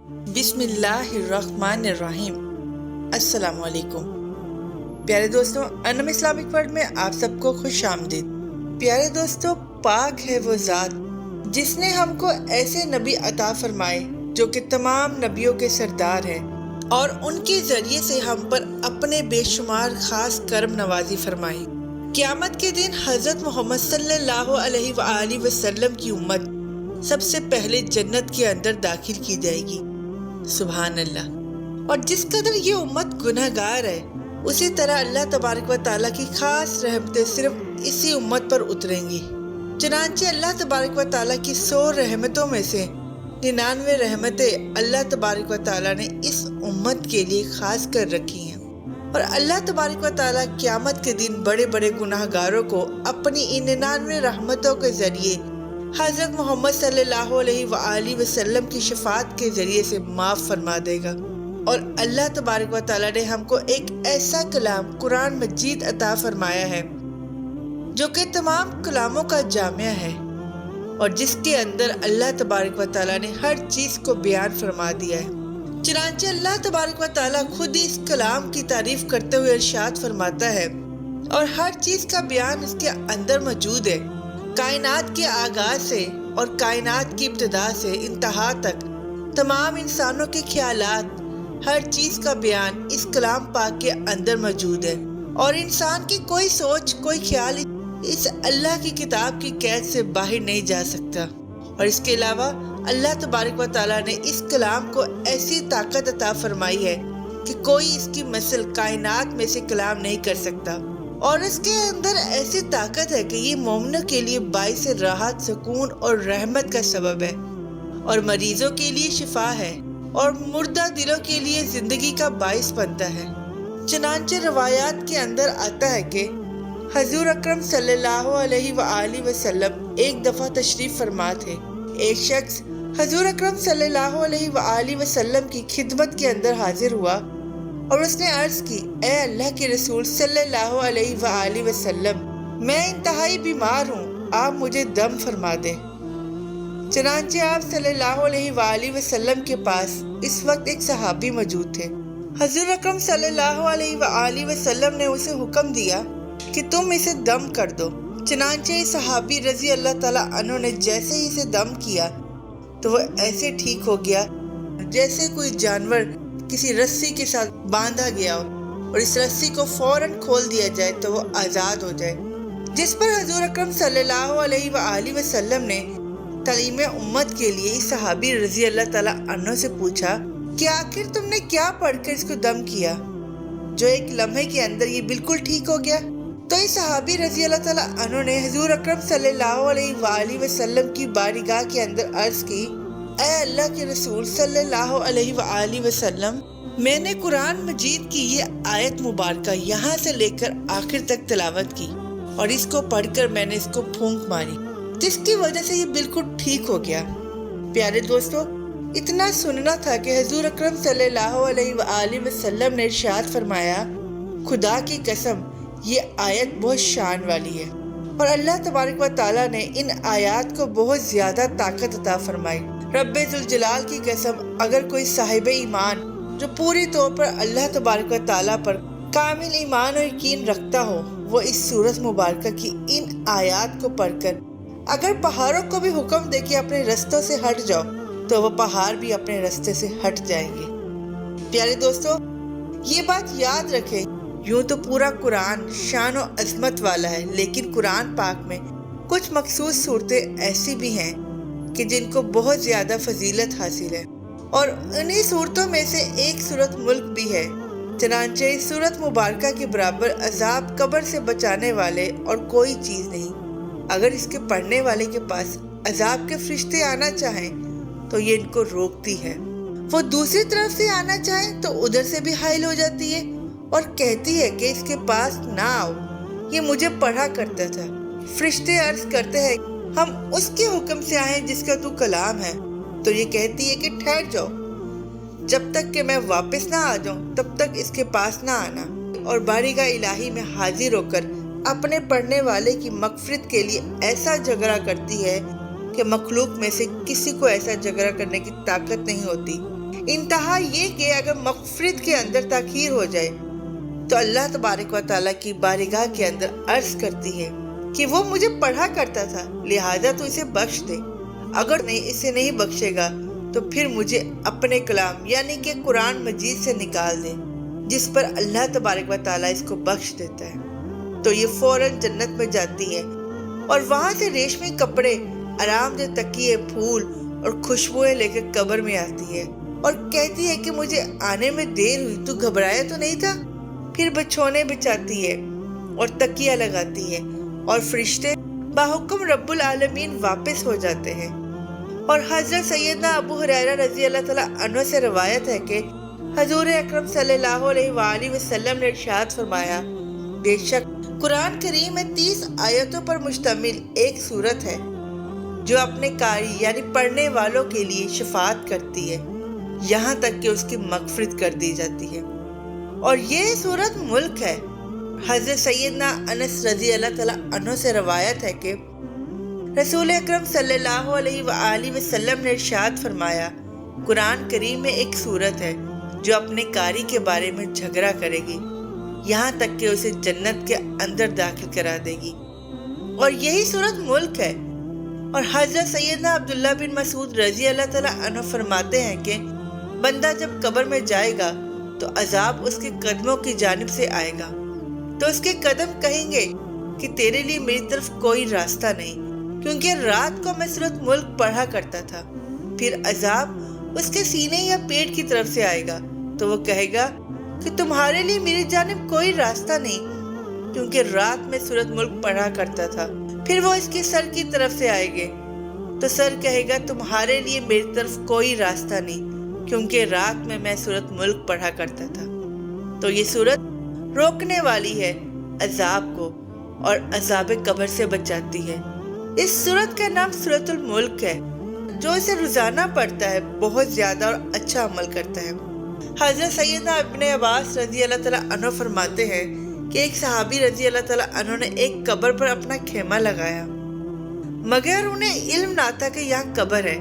بسم اللہ الرحمن الرحیم۔ السلام علیکم پیارے دوستوں، انم اسلامک ورلڈ میں آپ سب کو خوش آمدید۔ پیارے دوستوں، پاک ہے وہ ذات جس نے ہم کو ایسے نبی عطا فرمائے جو کہ تمام نبیوں کے سردار ہیں، اور ان کے ذریعے سے ہم پر اپنے بے شمار خاص کرم نوازی فرمائی۔ قیامت کے دن حضرت محمد صلی اللہ علیہ وآلہ وسلم کی امت سب سے پہلے جنت کے اندر داخل کی جائے گی۔ سبحان اللہ۔ اور جس قدر یہ امت گناہ گار ہے، اسی طرح اللہ تبارک و تعالیٰ کی خاص رحمتیں صرف اسی امت پر اتریں گی۔ چنانچہ اللہ تبارک و تعالیٰ کی 100 رحمتوں میں سے 99 رحمتیں اللہ تبارک و تعالیٰ نے اس امت کے لیے خاص کر رکھی ہیں، اور اللہ تبارک و تعالیٰ قیامت کے دن بڑے بڑے گناہ گاروں کو اپنی ان 99 رحمتوں کے ذریعے حضرت محمد صلی اللہ علیہ وآلہ وسلم کی شفاعت کے ذریعے سے معاف فرما دے گا۔ اور اللہ تبارک و تعالیٰ نے ہم کو ایک ایسا کلام قرآن مجید عطا فرمایا ہے جو کہ تمام کلاموں کا جامعہ ہے، اور جس کے اندر اللہ تبارک و تعالیٰ نے ہر چیز کو بیان فرما دیا ہے۔ چنانچہ اللہ تبارک و تعالیٰ خود ہی اس کلام کی تعریف کرتے ہوئے ارشاد فرماتا ہے، اور ہر چیز کا بیان اس کے اندر موجود ہے، کائنات کے آغاز سے اور کائنات کی ابتدا سے انتہا تک تمام انسانوں کے خیالات، ہر چیز کا بیان اس کلام پاک کے اندر موجود ہے، اور انسان کی کوئی سوچ، کوئی خیال اس اللہ کی کتاب کی قید سے باہر نہیں جا سکتا۔ اور اس کے علاوہ اللہ تبارک و تعالیٰ نے اس کلام کو ایسی طاقت عطا فرمائی ہے کہ کوئی اس کی مثل کائنات میں سے کلام نہیں کر سکتا، اور اس کے اندر ایسی طاقت ہے کہ یہ مومنوں کے لیے باعث راحت، سکون اور رحمت کا سبب ہے، اور مریضوں کے لیے شفا ہے، اور مردہ دلوں کے لیے زندگی کا باعث بنتا ہے۔ چنانچہ روایات کے اندر آتا ہے کہ حضور اکرم صلی اللہ علیہ وآلہ وسلم ایک دفعہ تشریف فرما تھے۔ ایک شخص حضور اکرم صلی اللہ علیہ وآلہ وسلم کی خدمت کے اندر حاضر ہوا، اور اس نے عرض کی، اے اللہ کے رسول صلی اللہ علیہ وآلہ وسلم، میں انتہائی بیمار ہوں، آپ مجھے دم فرما دیں۔ چنانچہ آپ صلی اللہ علیہ وآلہ وسلم کے پاس اس وقت ایک صحابی موجود تھے۔ حضور اکرم صلی اللہ علیہ وآلہ وسلم نے اسے حکم دیا کہ تم اسے دم کر دو۔ چنانچہ اس صحابی رضی اللہ تعالیٰ عنہ نے جیسے ہی اسے دم کیا تو وہ ایسے ٹھیک ہو گیا جیسے کوئی جانور کسی رسی کے ساتھ باندھا گیا ہو، اور اس رسی کو فوراً کھول دیا جائے تو وہ آزاد ہو جائے۔ جس پر حضور اکرم صلی اللہ علیہ وآلہ وسلم نے تعلیم امت کے لیے اس صحابی رضی اللہ تعالیٰ عنہ سے پوچھا کہ آخر تم نے کیا پڑھ کر اس کو دم کیا جو ایک لمحے کے اندر یہ بالکل ٹھیک ہو گیا؟ تو اس صحابی رضی اللہ تعالیٰ عنہ نے حضور اکرم صلی اللہ علیہ وآلہ وسلم کی بارگاہ کے اندر عرض کی، اے اللہ کے رسول صلی اللہ علیہ وآلہ وسلم، میں نے قرآن مجید کی یہ آیت مبارکہ یہاں سے لے کر آخر تک تلاوت کی، اور اس کو پڑھ کر میں نے اس کو پھونک ماری، جس کی وجہ سے یہ بالکل ٹھیک ہو گیا۔ پیارے دوستو، اتنا سننا تھا کہ حضور اکرم صلی اللہ علیہ وآلہ وسلم نے ارشاد فرمایا، خدا کی قسم یہ آیت بہت شان والی ہے، اور اللہ تبارک و تعالیٰ نے ان آیات کو بہت زیادہ طاقت عطا فرمائی۔ رب ذوالجلال کی قسم، اگر کوئی صاحب ایمان جو پوری طور پر اللہ تبارک و تعالیٰ پر کامل ایمان اور یقین رکھتا ہو، وہ اس سورت مبارکہ کی ان آیات کو پڑھ کر اگر پہاڑوں کو بھی حکم دے کہ اپنے رستوں سے ہٹ جاؤ تو وہ پہاڑ بھی اپنے رستے سے ہٹ جائیں گے۔ پیارے دوستو، یہ بات یاد رکھیں، یوں تو پورا قرآن شان و عظمت والا ہے، لیکن قرآن پاک میں کچھ مخصوص صورتیں ایسی بھی ہیں کہ جن کو بہت زیادہ فضیلت حاصل ہے، اور انہی صورتوں میں سے ایک صورت ملک بھی ہے۔ چنانچہ اس صورت مبارکہ کے برابر عذاب قبر سے بچانے والے اور کوئی چیز نہیں۔ اگر اس کے پڑھنے والے کے پاس عذاب کے فرشتے آنا چاہیں تو یہ ان کو روکتی ہے، وہ دوسری طرف سے آنا چاہیں تو ادھر سے بھی حائل ہو جاتی ہے، اور کہتی ہے کہ اس کے پاس نہ آؤ، یہ مجھے پڑھا کرتا تھا۔ فرشتے عرض کرتے ہیں، ہم اس کے حکم سے آئیں جس کا تو کلام ہے، تو یہ کہتی ہے کہ ٹھہر جاؤ، جب تک کہ میں واپس نہ آ جاؤں تب تک اس کے پاس نہ آنا، اور بارگاہ الہی میں حاضر ہو کر اپنے پڑھنے والے کی مغفرت کے لیے ایسا جھگڑا کرتی ہے کہ مخلوق میں سے کسی کو ایسا جھگڑا کرنے کی طاقت نہیں ہوتی۔ انتہا یہ کہ اگر مغفرت کے اندر تاخیر ہو جائے تو اللہ تبارک و تعالیٰ کی بارگاہ کے اندر عرض کرتی ہے کہ وہ مجھے پڑھا کرتا تھا، لہٰذا تو اسے بخش دے، اگر اسے نہیں بخشے گا تو پھر مجھے اپنے کلام یعنی کہ قرآن مجید سے نکال دے، جس پر اللہ تبارک و تعالیٰ اس کو بخش دیتا ہے تو یہ فوراً جنت میں جاتی ہے اور وہاں سے ریشمی کپڑے، آرام دہ تکیے، پھول اور خوشبوئیں لے کر قبر میں آتی ہے اور کہتی ہے کہ مجھے آنے میں دیر ہوئی، تو گھبرایا تو نہیں تھا؟ پھر بچھونے بچھاتی ہے اور تکیہ لگاتی ہے اور فرشتے باحکم رب العالمین واپس ہو جاتے ہیں۔ اور حضرت سیدنا ابو ہریرہ رضی اللہ تعالیٰ عنہ سے روایت ہے کہ حضور اکرم صلی اللہ علیہ وآلہ وسلم نے ارشاد فرمایا، بے شک قرآن کریم میں 30 آیتوں پر مشتمل ایک سورت ہے جو اپنے قاری یعنی پڑھنے والوں کے لیے شفاعت کرتی ہے یہاں تک کہ اس کی مغفرت کر دی جاتی ہے، اور یہ سورت ملک ہے۔ حضرت سیدنا انس رضی اللہ تعالیٰ عنہ سے روایت ہے کہ رسول اکرم صلی اللہ علیہ وآلہ وسلم نے ارشاد فرمایا، قرآن کریم میں ایک سورت ہے جو اپنے قاری کے بارے میں جھگڑا کرے گی یہاں تک کہ اسے جنت کے اندر داخل کرا دے گی، اور یہی سورت ملک ہے۔ اور حضرت سیدنا عبداللہ بن مسعود رضی اللہ تعالیٰ عنہ فرماتے ہیں کہ بندہ جب قبر میں جائے گا تو عذاب اس کے قدموں کی جانب سے آئے گا، تو اس کے قدم کہیں گے کہ تیرے لیے میری طرف کوئی راستہ نہیں، کیونکہ رات کو میں سورۃ ملک پڑھا کرتا تھا۔ پھر عذاب اس کے سینے یا پیٹ کی طرف سے آئے گا، تو وہ کہے گا کہ تمہارے لیے میری جانب کوئی راستہ نہیں، کیونکہ رات میں سورۃ ملک پڑھا کرتا تھا۔ پھر وہ اس کے سر کی طرف سے آئے گے، تو سر کہے گا تمہارے لیے میری طرف کوئی راستہ نہیں، کیونکہ رات میں سورۃ ملک پڑھا کرتا تھا۔ تو یہ سورت روکنے والی ہے عذاب کو اور عذاب قبر سے بچاتی ہے۔ اس سورت کا نام سورۃ الملک ہے۔ جو اسے روزانہ پڑھتا ہے بہت زیادہ اور اچھا عمل کرتا ہے۔ حضرت سیدنا ابن عباس رضی اللہ تعالیٰ عنہ فرماتے ہیں کہ ایک صحابی رضی اللہ تعالیٰ عنہ نے ایک قبر پر اپنا خیمہ لگایا، مگر انہیں علم نہ تھا کہ یہاں قبر ہے،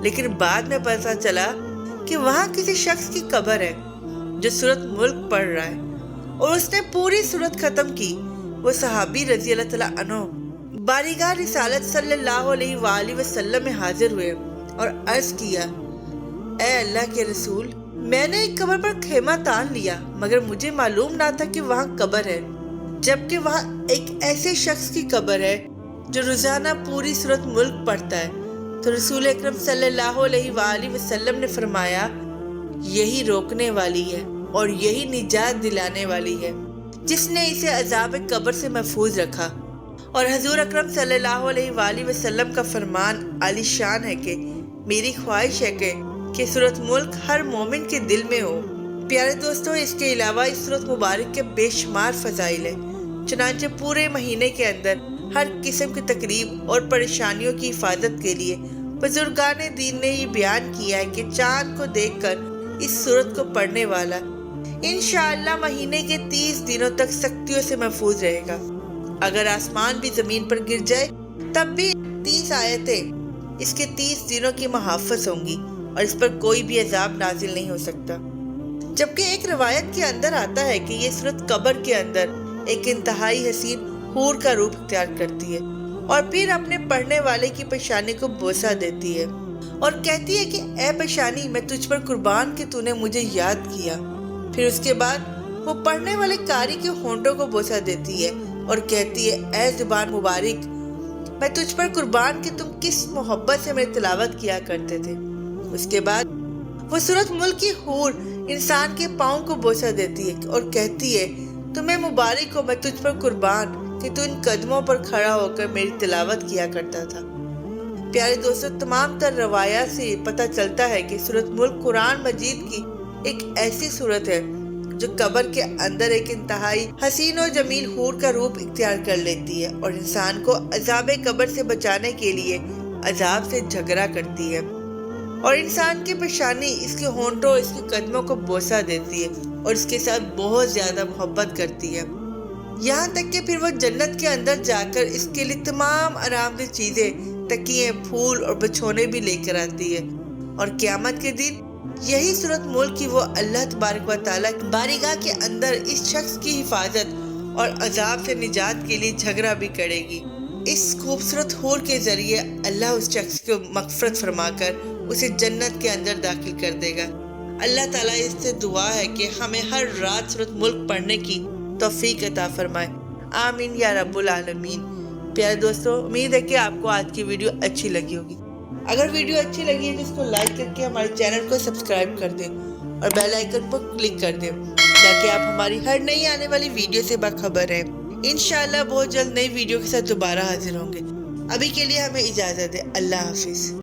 لیکن بعد میں پتہ چلا کہ وہاں کسی شخص کی قبر ہے جو سورۃ ملک پڑھ رہا ہے، اور اس نے پوری سورت ختم کی۔ وہ صحابی رضی اللہ تعالیٰ عنہ بارگاہ رسالت صلی اللہ علیہ وآلہ وسلم میں حاضر ہوئے اور عرض کیا، اے اللہ کے رسول، میں نے ایک قبر پر خیمہ تان لیا، مگر مجھے معلوم نہ تھا کہ وہاں قبر ہے، جبکہ وہاں ایک ایسے شخص کی قبر ہے جو روزانہ پوری سورۃ ملک پڑھتا ہے۔ تو رسول اکرم صلی اللہ علیہ وآلہ وسلم نے فرمایا، یہی روکنے والی ہے اور یہی نجات دلانے والی ہے جس نے اسے عذاب قبر سے محفوظ رکھا۔ اور حضور اکرم صلی اللہ علیہ وآلہ وسلم کا فرمان عالی شان ہے کہ میری خواہش ہے کہ سورۃ ملک ہر مومن کے دل میں ہو۔ پیارے دوستوں، اس کے علاوہ اس سورۃ مبارک کے بے شمار فضائل ہیں، چنانچہ پورے مہینے کے اندر ہر قسم کی تقریب اور پریشانیوں کی حفاظت کے لیے بزرگان دین نے یہ بیان کیا ہے کہ چاند کو دیکھ کر اس سورت کو پڑھنے والا انشاءاللہ مہینے کے 30 دنوں تک سختیوں سے محفوظ رہے گا۔ اگر آسمان بھی زمین پر گر جائے تب بھی 30 آیتیں اس کے 30 دنوں کی محافظ ہوں گی اور اس پر کوئی بھی عذاب نازل نہیں ہو سکتا۔ جبکہ ایک روایت کے اندر آتا ہے کہ یہ سورت قبر کے اندر ایک انتہائی حسین حور کا روپ اختیار کرتی ہے اور پھر اپنے پڑھنے والے کی پیشانی کو بوسہ دیتی ہے اور کہتی ہے کہ اے پیشانی، میں تجھ پر قربان کہ تو نے مجھے یاد کیا۔ پھر اس کے بعد وہ پڑھنے والے قاری کے ہونٹوں کو بوسہ دیتی ہے اور کہتی ہے اے زبان مبارک، میں تجھ پر قربان کہ تم کس محبت سے میری تلاوت کیا کرتے تھے۔ اس کے بعد وہ سورۃ ملک کی حور انسان کے پاؤں کو بوسہ دیتی ہے اور کہتی ہے تمہیں مبارک ہو، میں تجھ پر قربان کہ تو ان قدموں پر کھڑا ہو کر میری تلاوت کیا کرتا تھا۔ پیارے دوستو، تمام تر روایات سے پتہ چلتا ہے کہ سورۃ ملک قرآن مجید کی ایک ایسی سورت ہے جو قبر کے اندر ایک انتہائی حسین و جمیل حور کا روپ اختیار کر لیتی ہے اور انسان کو عذاب قبر سے بچانے کے لیے عذاب سے جھگڑا کرتی ہے، اور انسان کی پیشانی، اس کے ہونٹوں، اس کے قدموں کو بوسہ دیتی ہے اور اس کے ساتھ بہت زیادہ محبت کرتی ہے، یہاں تک کہ پھر وہ جنت کے اندر جا کر اس کے لیے تمام آرام دہ چیزیں، تکیے، پھول اور بچھونے بھی لے کر آتی ہے، اور قیامت کے دن یہی صورت ملک کی وہ اللہ تبارک و تعالیٰ کی بارگاہ کے اندر اس شخص کی حفاظت اور عذاب سے نجات کے لیے جھگڑا بھی کرے گی۔ اس خوبصورت حور کے ذریعے اللہ اس شخص کو مغفرت فرما کر اسے جنت کے اندر داخل کر دے گا۔ اللہ تعالیٰ اس سے دعا ہے کہ ہمیں ہر رات سورۃ ملک پڑھنے کی توفیق عطا فرمائے، آمین یا رب العالمین۔ پیارے دوستو، امید ہے کہ آپ کو آج کی ویڈیو اچھی لگی ہوگی۔ اگر ویڈیو اچھی لگی ہے تو اس کو لائک کر کے ہمارے چینل کو سبسکرائب کر دیں اور بیل آئیکن پر کلک کر دیں تاکہ آپ ہماری ہر نئی آنے والی ویڈیو سے باخبر رہیں۔ انشاءاللہ بہت جلد نئی ویڈیو کے ساتھ دوبارہ حاضر ہوں گے۔ ابھی کے لیے ہمیں اجازت ہے، اللہ حافظ۔